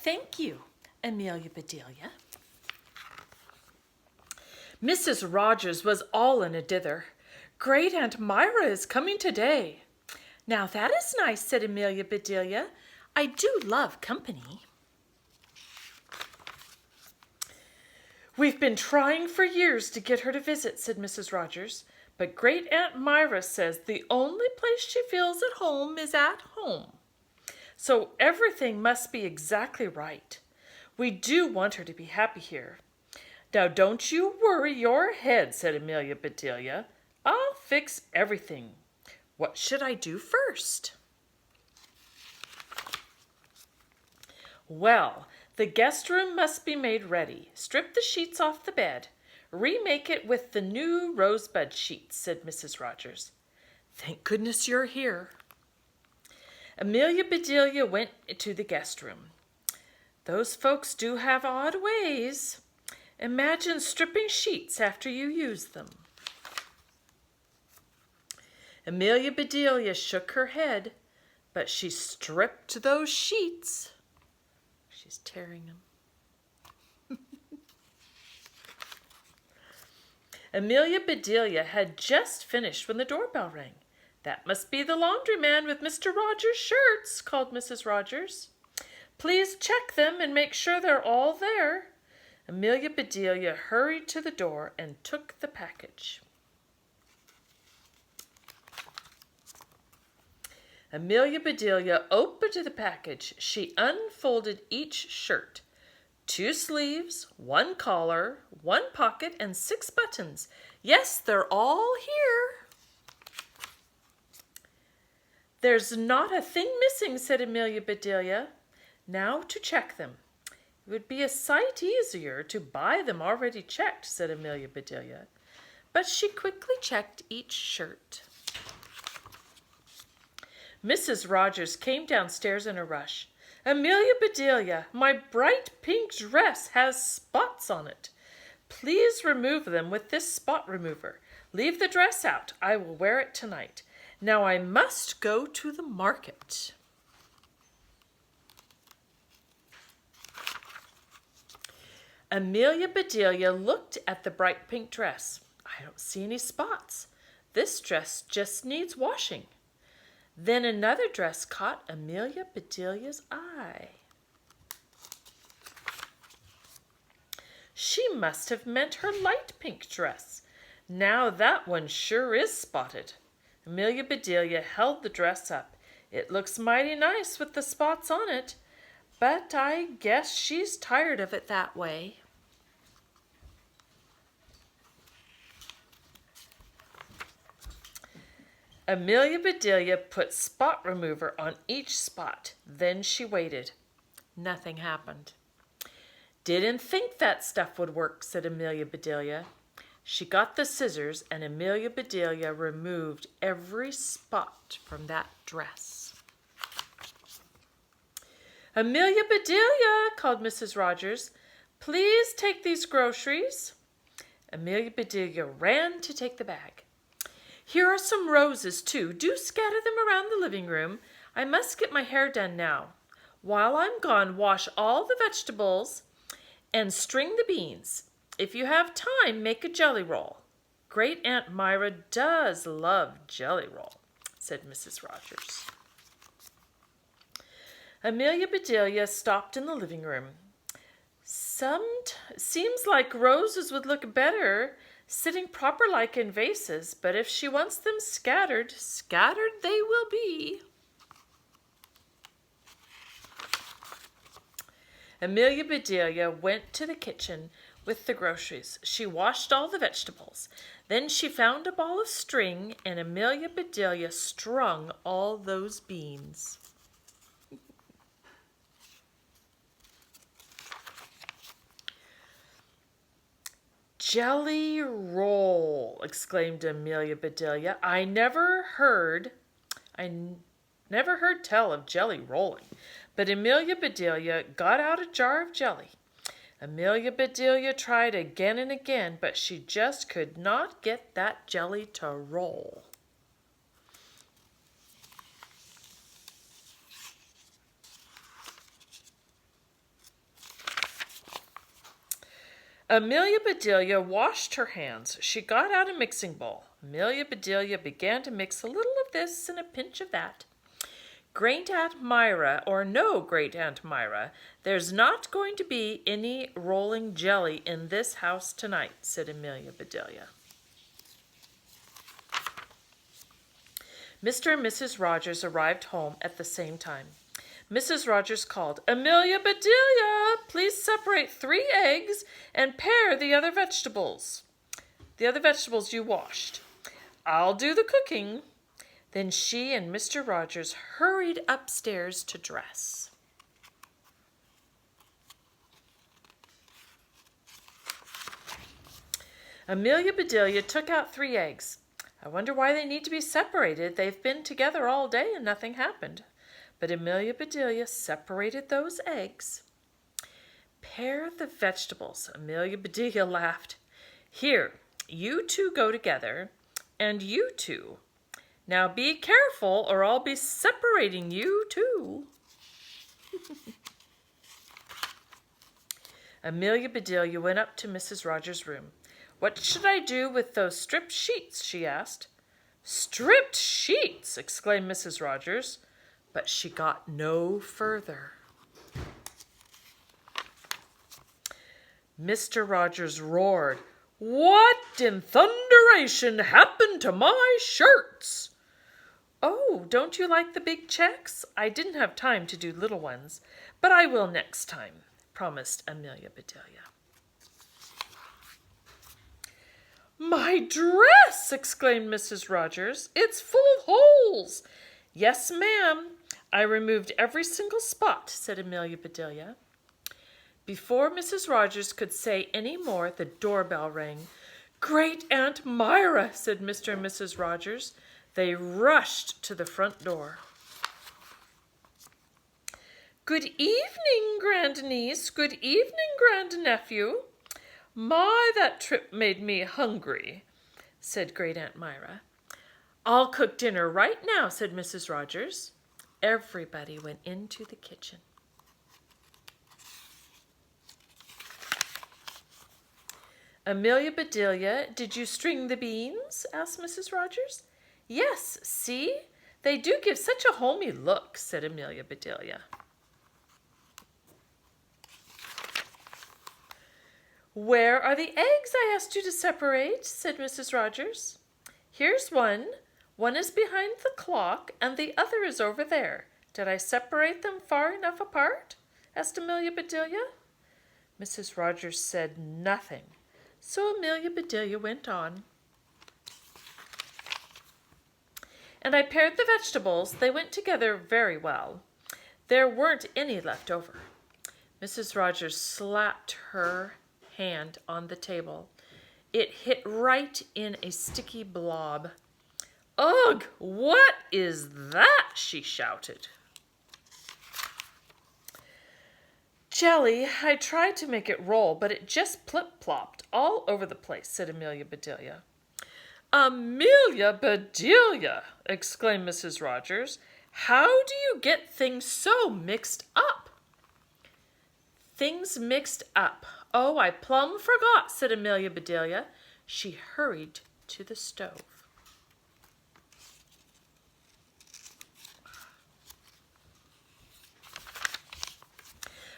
Thank you, Amelia Bedelia. Mrs. Rogers was all in a dither. Great Aunt Myra is coming today. Now that is nice, said Amelia Bedelia. I do love company. We've been trying for years to get her to visit, said Mrs. Rogers, but Great Aunt Myra says the only place she feels at home is at home. So everything must be exactly right. We do want her to be happy here. Now don't you worry your head, said Amelia Bedelia. I'll fix everything. What should I do first? Well, the guest room must be made ready. Strip the sheets off the bed. Remake it with the new rosebud sheets, said Mrs. Rogers. Thank goodness you're here. Amelia Bedelia went to the guest room. Those folks do have odd ways. Imagine stripping sheets after you use them. Amelia Bedelia shook her head, but she stripped those sheets. She's tearing them. Amelia Bedelia had just finished when the doorbell rang. That must be the laundryman with Mr. Rogers' shirts, called Mrs. Rogers. Please check them and make sure they're all there. Amelia Bedelia hurried to the door and took the package. Amelia Bedelia opened the package. She unfolded each shirt. 2 sleeves, 1 collar, 1 pocket, and 6 buttons. Yes, they're all here. There's not a thing missing, said Amelia Bedelia. Now to check them. It would be a sight easier to buy them already checked, said Amelia Bedelia. But she quickly checked each shirt. Mrs. Rogers came downstairs in a rush. Amelia Bedelia, my bright pink dress has spots on it. Please remove them with this spot remover. Leave the dress out. I will wear it tonight. Now I must go to the market. Amelia Bedelia looked at the bright pink dress. I don't see any spots. This dress just needs washing. Then another dress caught Amelia Bedelia's eye. She must have meant her light pink dress. Now that one sure is spotted. Amelia Bedelia held the dress up. It looks mighty nice with the spots on it, but I guess she's tired of it that way. Amelia Bedelia put spot remover on each spot. Then she waited. Nothing happened. Didn't think that stuff would work, said Amelia Bedelia. She got the scissors, and Amelia Bedelia removed every spot from that dress. Amelia Bedelia, called Mrs. Rogers, please take these groceries. Amelia Bedelia ran to take the bag. Here are some roses, too. Do scatter them around the living room. I must get my hair done now. While I'm gone, wash all the vegetables and string the beans. If you have time, make a jelly roll. Great Aunt Myra does love jelly roll, said Mrs. Rogers. Amelia Bedelia stopped in the living room. Seems like roses would look better sitting proper-like in vases, but if she wants them scattered, scattered they will be. Amelia Bedelia went to the kitchen with the groceries. She washed all the vegetables. Then she found a ball of string, and Amelia Bedelia strung all those beans. Jelly roll, exclaimed Amelia Bedelia. I never heard tell of jelly rolling. But Amelia Bedelia got out a jar of jelly. Amelia Bedelia tried again and again, but she just could not get that jelly to roll. Amelia Bedelia washed her hands. She got out a mixing bowl. Amelia Bedelia began to mix a little of this and a pinch of that. Great Aunt Myra, or no Great Aunt Myra, there's not going to be any rolling jelly in this house tonight, said Amelia Bedelia. Mr. and Mrs. Rogers arrived home at the same time. Mrs. Rogers called, Amelia Bedelia, please separate 3 eggs and pare the other vegetables. The other vegetables you washed. I'll do the cooking. Then she and Mr. Rogers hurried upstairs to dress. Amelia Bedelia took out 3 eggs. I wonder why they need to be separated. They've been together all day and nothing happened. But Amelia Bedelia separated those eggs. Pare the vegetables. Amelia Bedelia laughed. Here, you 2 go together, and you 2. Now be careful, or I'll be separating you too. Amelia Bedelia went up to Mrs. Rogers' room. What should I do with those stripped sheets? She asked. Stripped sheets! Exclaimed Mrs. Rogers. But she got no further. Mr. Rogers roared, What in thunderation happened to my shirts? Oh, don't you like the big checks? I didn't have time to do little ones, but I will next time, promised Amelia Bedelia. My dress! Exclaimed Mrs. Rogers. It's full of holes. Yes, ma'am. I removed every single spot, said Amelia Bedelia. Before Mrs. Rogers could say any more, the doorbell rang. Great Aunt Myra, said Mr. and Mrs. Rogers. They rushed to the front door. Good evening, grandniece. Good evening, grandnephew. My, that trip made me hungry, said Great Aunt Myra. I'll cook dinner right now, said Mrs. Rogers. Everybody went into the kitchen. Amelia Bedelia, did you string the beans? Asked Mrs. Rogers. Yes, see? They do give such a homey look, said Amelia Bedelia. Where are the eggs I asked you to separate? Said Mrs. Rogers. Here's one. One is behind the clock, and the other is over there. Did I separate them far enough apart? Asked Amelia Bedelia. Mrs. Rogers said nothing, so Amelia Bedelia went on. And I pared the vegetables. They went together very well. There weren't any left over. Mrs. Rogers slapped her hand on the table. It hit right in a sticky blob. Ugh, what is that? She shouted. Jelly, I tried to make it roll, but it just plip-plopped all over the place, said Amelia Bedelia. Amelia Bedelia, exclaimed Mrs. Rogers. How do you get things so mixed up? Things mixed up. Oh, I plumb forgot, said Amelia Bedelia. She hurried to the stove.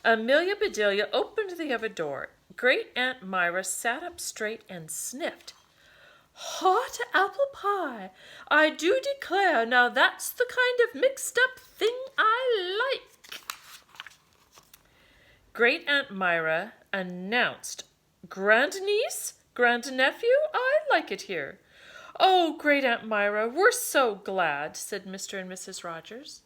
Amelia Bedelia opened the oven door. Great Aunt Myra sat up straight and sniffed. Hot apple pie! I do declare, now that's the kind of mixed-up thing I like. Great Aunt Myra announced, Grandniece, grandnephew, I like it here. Oh, Great Aunt Myra, we're so glad, said Mr. and Mrs. Rogers.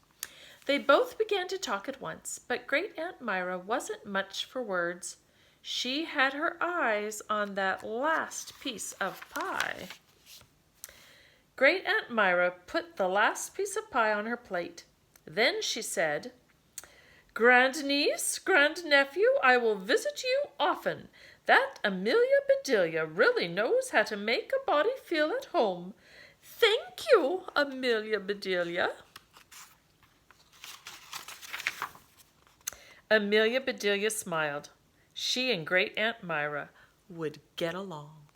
They both began to talk at once, but Great Aunt Myra wasn't much for words. She had her eyes on that last piece of pie. Great Aunt Myra put the last piece of pie on her plate. Then she said, Grandniece, grandnephew, I will visit you often. That Amelia Bedelia really knows how to make a body feel at home. Thank you, Amelia Bedelia. Amelia Bedelia smiled. She and Great Aunt Myra would get along.